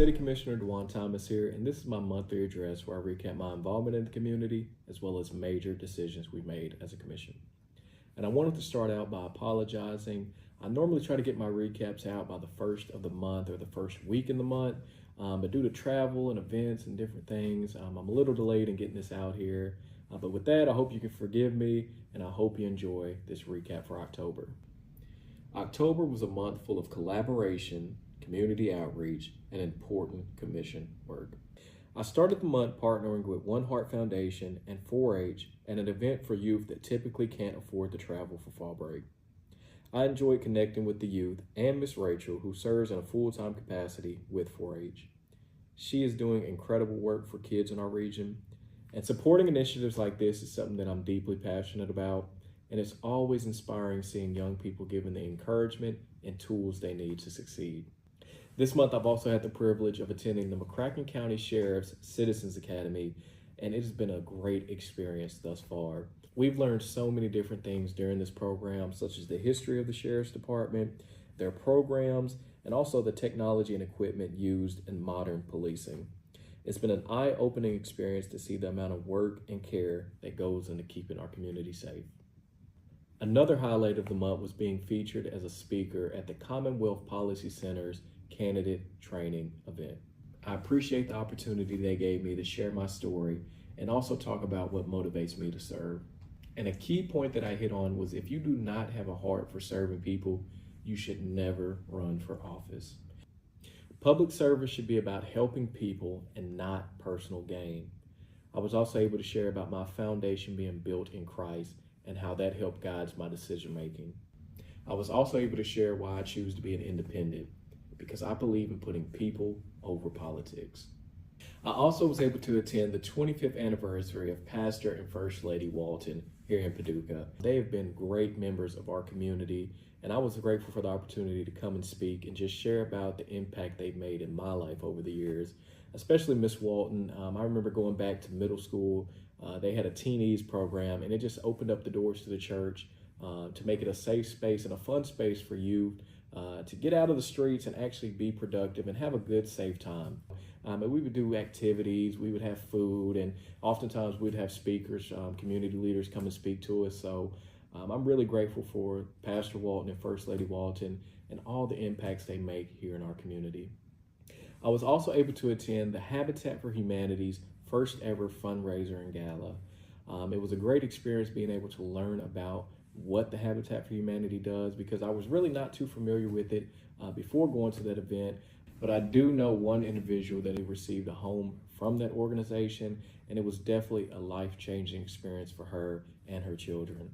City Commissioner Dewan Thomas here, and this is my monthly address where I recap my involvement in the community as well as major decisions we've made as a commission. And I wanted to start out by apologizing. I normally try to get my recaps out by the first of the month or the first week in the month, but due to travel and events and different things, I'm a little delayed in getting this out here. But with that, I hope you can forgive me, and I hope you enjoy this recap for October. October was a month full of collaboration, community outreach, and important commission work. I started the month partnering with One Heart Foundation and 4-H and an event for youth that typically can't afford to travel for fall break. I enjoyed connecting with the youth and Miss Rachel, who serves in a full-time capacity with 4-H. She is doing incredible work for kids in our region, and supporting initiatives like this is something that I'm deeply passionate about, and it's always inspiring seeing young people given the encouragement and tools they need to succeed. This month, I've also had the privilege of attending the McCracken County Sheriff's Citizens Academy, and it has been a great experience thus far. We've learned so many different things during this program, such as the history of the Sheriff's Department, their programs, and also the technology and equipment used in modern policing. It's been an eye-opening experience to see the amount of work and care that goes into keeping our community safe. Another highlight of the month was being featured as a speaker at the Commonwealth Policy Center's candidate training event. I appreciate the opportunity they gave me to share my story and also talk about what motivates me to serve. And a key point that I hit on was if you do not have a heart for serving people, you should never run for office. Public service should be about helping people and not personal gain. I was also able to share about my foundation being built in Christ and how that helped guide my decision making. I was also able to share why I choose to be an independent, because I believe in putting people over politics. I also was able to attend the 25th anniversary of Pastor and First Lady Walton here in Paducah. They have been great members of our community, and I was grateful for the opportunity to come and speak and just share about the impact they've made in my life over the years, especially Miss Walton. I remember going back to middle school. They had a teenage program, and it just opened up the doors to the church to make it a safe space and a fun space for youth to get out of the streets and actually be productive and have a good, safe time. And we would do activities, we would have food, and oftentimes we'd have speakers, community leaders come and speak to us. So I'm really grateful for Pastor Walton and First Lady Walton and all the impacts they make here in our community. I was also able to attend the Habitat for Humanity's first ever fundraiser and gala. It was a great experience being able to learn about what the Habitat for Humanity does, because I was really not too familiar with it before going to that event, but I do know one individual that received a home from that organization, and it was definitely a life-changing experience for her and her children.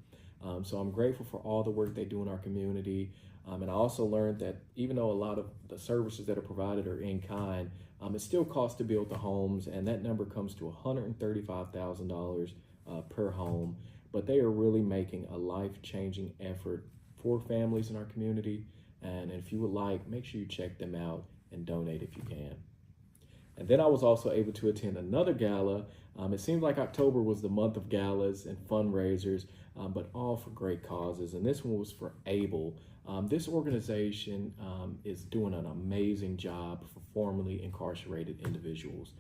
So I'm grateful for all the work they do in our community, and I also learned that even though a lot of the services that are provided are in kind, it still costs to build the homes, and that number comes to $135,000 per home. But they are really making a life-changing effort for families in our community. And if you would like, make sure you check them out and donate if you can. And then I was also able to attend another gala. It seems like October was the month of galas and fundraisers, but all for great causes. And this one was for ABLE. This organization is doing an amazing job for formerly incarcerated individuals.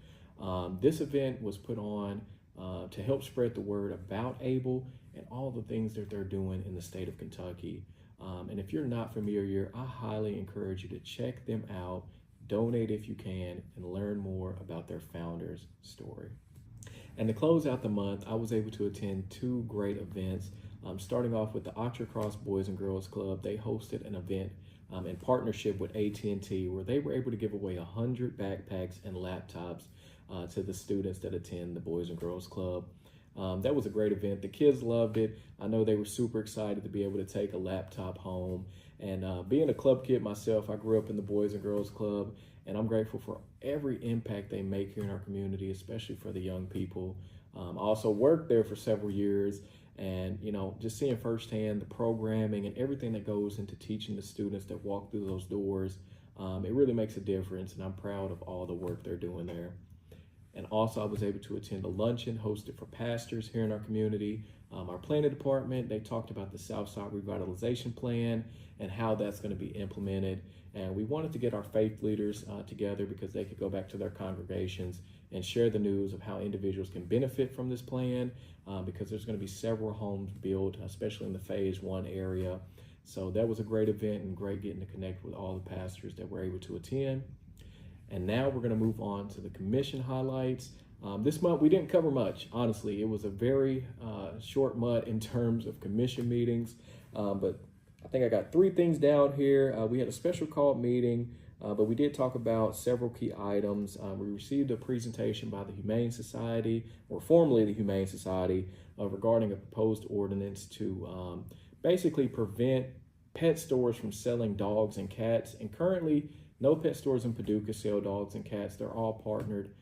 This event was put on to help spread the word about ABLE and all the things that they're doing in the state of Kentucky. And if you're not familiar, I highly encourage you to check them out, donate if you can, and learn more about their founder's story. And to close out the month, I was able to attend two great events. Starting off with the Oxford Cross Boys and Girls Club. They hosted an event in partnership with AT&T where they were able to give away 100 backpacks and laptops to the students that attend the Boys and Girls Club. That was a great event. The kids loved it. I know they were super excited to be able to take a laptop home. And being a club kid myself, I grew up in the Boys and Girls Club, and I'm grateful for every impact they make here in our community, especially for the young people. I also worked there for several years, and just seeing firsthand the programming and everything that goes into teaching the students that walk through those doors, it really makes a difference, and I'm proud of all the work they're doing there. And also I was able to attend a luncheon hosted for pastors here in our community. our planning department. They talked about the Southside Revitalization Plan and how that's going to be implemented. And we wanted to get our faith leaders together because they could go back to their congregations and share the news of how individuals can benefit from this plan, because there's going to be several homes built, especially in the Phase 1 area. So that was a great event and great getting to connect with all the pastors that were able to attend. And now we're going to move on to the commission highlights. This month we didn't cover much, honestly. It was a very short month in terms of commission meetings, but I think I got 3 things down here. We had a special called meeting, but we did talk about several key items. We received a presentation by the Humane Society, or formerly the Humane Society, regarding a proposed ordinance to basically prevent pet stores from selling dogs and cats. And currently, no pet stores in Paducah sell dogs and cats. They're all partnered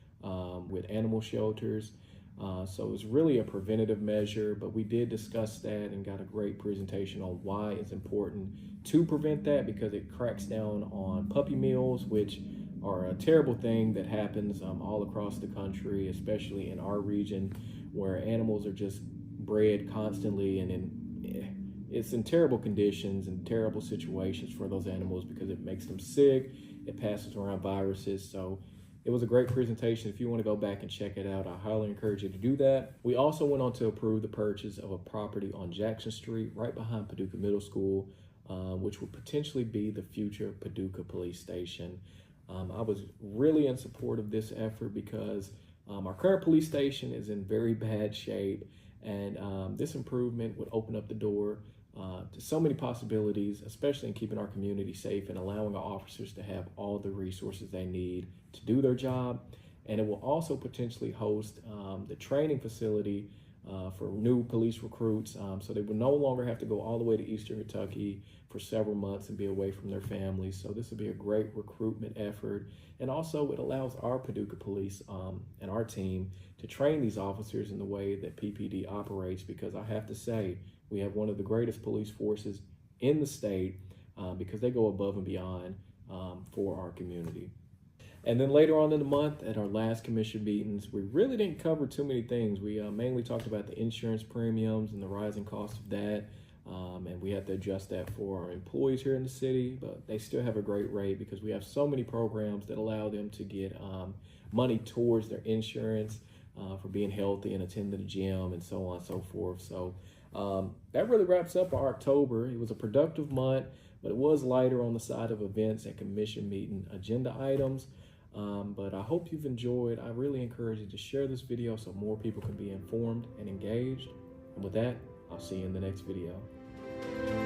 with animal shelters. So it was really a preventative measure, but we did discuss that and got a great presentation on why it's important to prevent that, because it cracks down on puppy mills, which are a terrible thing that happens all across the country, especially in our region, where animals are just bred constantly, and it's in terrible conditions and terrible situations for those animals because it makes them sick, it passes around viruses. So it was a great presentation. If you want to go back and check it out, I highly encourage you to do that. We also went on to approve the purchase of a property on Jackson Street, right behind Paducah Middle School, which will potentially be the future Paducah Police Station. I was really in support of this effort because our current police station is in very bad shape, and this improvement would open up the door to so many possibilities, especially in keeping our community safe and allowing our officers to have all the resources they need to do their job. And it will also potentially host the training facility for new police recruits, so they will no longer have to go all the way to Eastern Kentucky for several months and be away from their families. So this will be a great recruitment effort. And also it allows our Paducah police and our team to train these officers in the way that PPD operates, because I have to say, we have one of the greatest police forces in the state because they go above and beyond for our community. And then later on in the month, at our last commission meetings, we really didn't cover too many things. We mainly talked about the insurance premiums and the rising cost of that. And we had to adjust that for our employees here in the city, but they still have a great rate because we have so many programs that allow them to get money towards their insurance for being healthy and attending the gym and so on and so forth. So that really wraps up our October. It was a productive month, but it was lighter on the side of events and commission meeting agenda items. But I hope you've enjoyed. I really encourage you to share this video so more people can be informed and engaged. And with that, I'll see you in the next video.